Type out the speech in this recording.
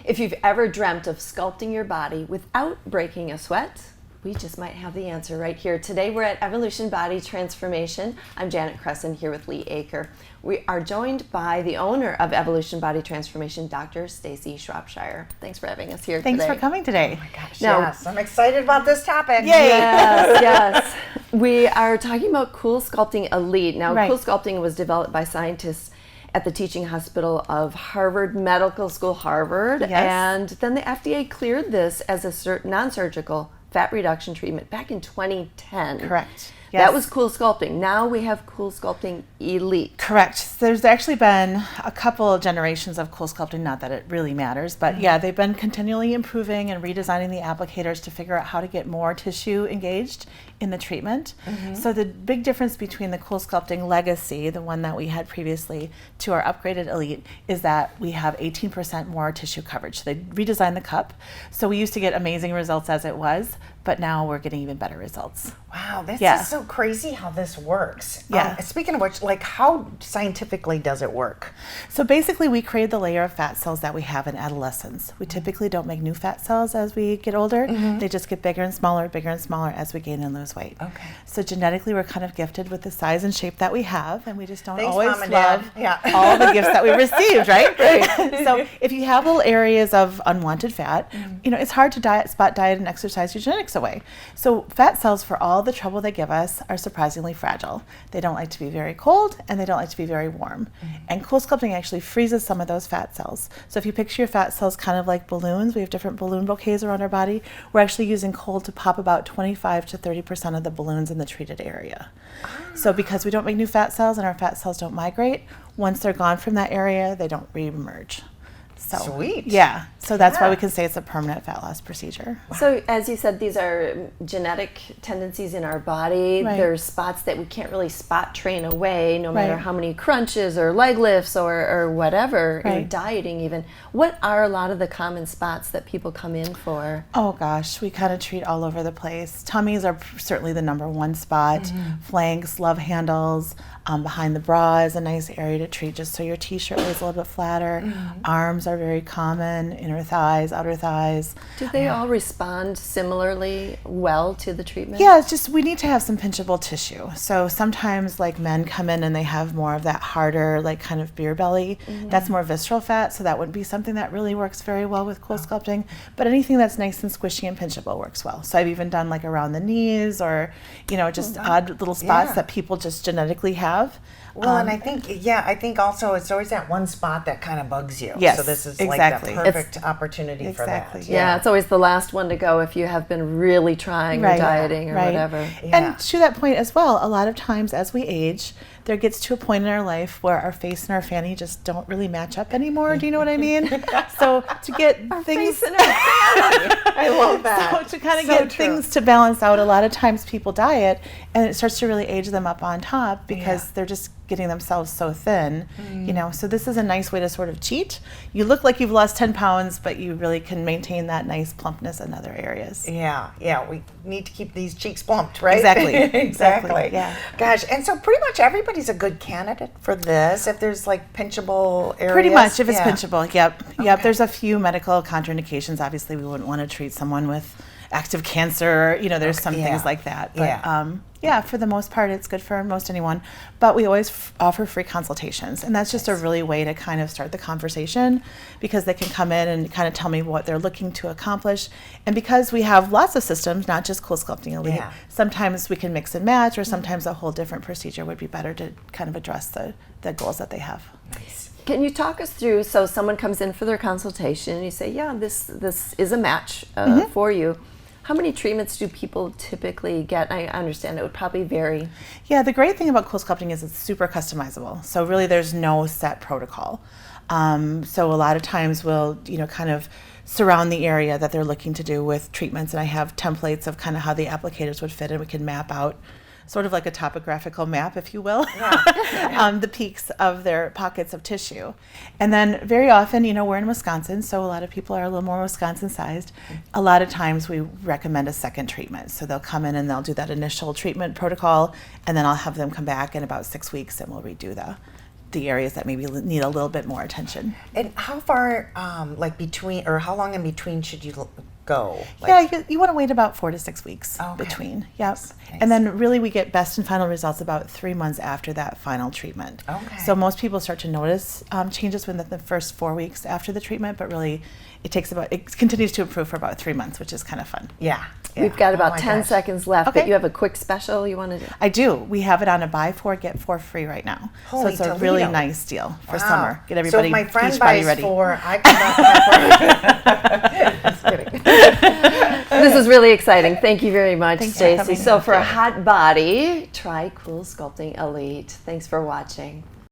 If you've ever dreamt of sculpting your body without breaking a sweat, we just might have the answer right here. Today we're at Evolution Body Transformation. I'm Janet Cresson here with Lee Aker. We are joined by the owner of Evolution Body Transformation, Dr. Stacey Shropshire. Thanks for having us here today. Thanks for coming today. Oh my gosh, Now, yes. I'm excited about this topic. Yay. Yes, yes. We are talking about CoolSculpting Elite. Now, Right. CoolSculpting was developed by scientists at the Teaching Hospital of Harvard Medical School, Harvard. Yes. And then the FDA cleared this as a non-surgical fat reduction treatment back in 2010. Correct. That Yes. was CoolSculpting. Now we have CoolSculpting Elite. Correct. There's actually been a couple of generations of CoolSculpting, not that it really matters, but yeah, they've been continually improving and redesigning the applicators to figure out how to get more tissue engaged in the treatment. So the big difference between the CoolSculpting Legacy, the one that we had previously, to our upgraded Elite is that we have 18% more tissue coverage. They redesigned the cup. So we used to get amazing results as it was, but now we're getting even better results. Wow, this Yeah. is so crazy how this works. Yeah. Speaking of which, like, how scientifically does it work? So basically, we create the layer of fat cells that we have in adolescence. We typically don't make new fat cells as we get older. They just get bigger and smaller as we gain and lose weight. Okay. So genetically, we're kind of gifted with the size and shape that we have, and we just don't Thanks, always Mom and Dad. love Yeah. all the gifts that we received, right? So if you have little areas of unwanted fat, you know, it's hard to spot diet and exercise your genetics away. So fat cells, for all the trouble they give us, are surprisingly fragile. They don't like to be very cold, and they don't like to be very warm. And CoolSculpting actually freezes some of those fat cells. So if you picture your fat cells kind of like balloons, we have different balloon bouquets around our body. We're actually using cold to pop about 25 to 30% of the balloons in the treated area. So because we don't make new fat cells and our fat cells don't migrate, once they're gone from that area, they don't re-emerge. So, Sweet. Yeah. So that's why Yeah. we can say it's a permanent fat loss procedure. So as you said, these are genetic tendencies in our body. Right. There's spots that we can't really spot train away, no matter Right. how many crunches or leg lifts or whatever, you know, Right. dieting even. What are a lot of the common spots that people come in for? Oh gosh, we kind of treat all over the place. Tummies are certainly the number one spot. Flanks, love handles, behind the bra is a nice area to treat, just so your t-shirt lays a little bit flatter. Arms are very common, inner thighs, outer thighs. Do they all respond similarly well to the treatment? Yeah, it's just we need to have some pinchable tissue. So sometimes like men come in and they have more of that harder, like kind of beer belly. That's more visceral fat, so that wouldn't be something that really works very well with CoolSculpting. But anything that's nice and squishy and pinchable works well. So I've even done like around the knees or, you know, just odd little spots Yeah. that people just genetically have. Well, and I think also it's always that one spot that kind of bugs you. Yes, So this is exactly. like the perfect opportunity Exactly. for that. Yeah, it's always the last one to go if you have been really trying or Right. dieting or Right. whatever. Yeah. And to that point as well, a lot of times as we age, there gets to a point in our life where our face and our fanny just don't really match up anymore. Do you know what I mean? So to get things, I love that. so to kind of So get true. things to balance out, a lot of times people diet and it starts to really age them up on top because Yeah. they're just getting themselves so thin, you know. So this is a nice way to sort of cheat. You look like you've lost 10 pounds, but you really can maintain that nice plumpness in other areas. Yeah, we need to keep these cheeks plumped, right? Exactly. Exactly. Yeah. Gosh, and so pretty much everybody's a good candidate for this if there's like pinchable areas. Pretty much, if it's Yeah. pinchable. Yep. Okay. There's a few medical contraindications. Obviously, we wouldn't want to treat someone with active cancer. You know, there's some Yeah. things like that. But Yeah. yeah, for the most part, it's good for most anyone. But we always offer free consultations, and that's just a really way to kind of start the conversation because they can come in and kind of tell me what they're looking to accomplish. And because we have lots of systems, not just CoolSculpting Elite, Yeah. sometimes we can mix and match, or sometimes a whole different procedure would be better to kind of address the goals that they have. Nice. Can you talk us through, so someone comes in for their consultation and you say, yeah, this is a match for you. How many treatments do people typically get? I understand it would probably vary. Yeah, the great thing about CoolSculpting is it's super customizable. So really there's no set protocol. So a lot of times we'll, you know, kind of surround the area that they're looking to do with treatments, and I have templates of kind of how the applicators would fit, and we can map out sort of like a topographical map, if you will, the peaks of their pockets of tissue. And then very often, you know, we're in Wisconsin, so a lot of people are a little more Wisconsin-sized. A lot of times we recommend a second treatment. So they'll come in and they'll do that initial treatment protocol, and then I'll have them come back in about 6 weeks and we'll redo the areas that maybe need a little bit more attention. And how far, like between, or how long in between should you go? Yeah, you want to wait about 4 to 6 weeks Okay. between. Yep. Nice. And then really we get best and final results about 3 months after that final treatment. Okay. So most people start to notice changes within the first 4 weeks after the treatment, but really it continues to improve for about 3 months, which is kind of fun. Yeah. We've got Oh about my 10 gosh. seconds left, but Okay. you have a quick special you want to do? I do. We have it on a buy 4, get 4 free right now. Holy so it's a really Toledo. nice deal for Wow. summer. Get everybody So if my friend beach body buys ready. 4, I can have 4. Just kidding. This is really exciting. Thank you very much, Thanks for Stacy. coming. So for a hot body, try Cool Sculpting Elite. Thanks for watching.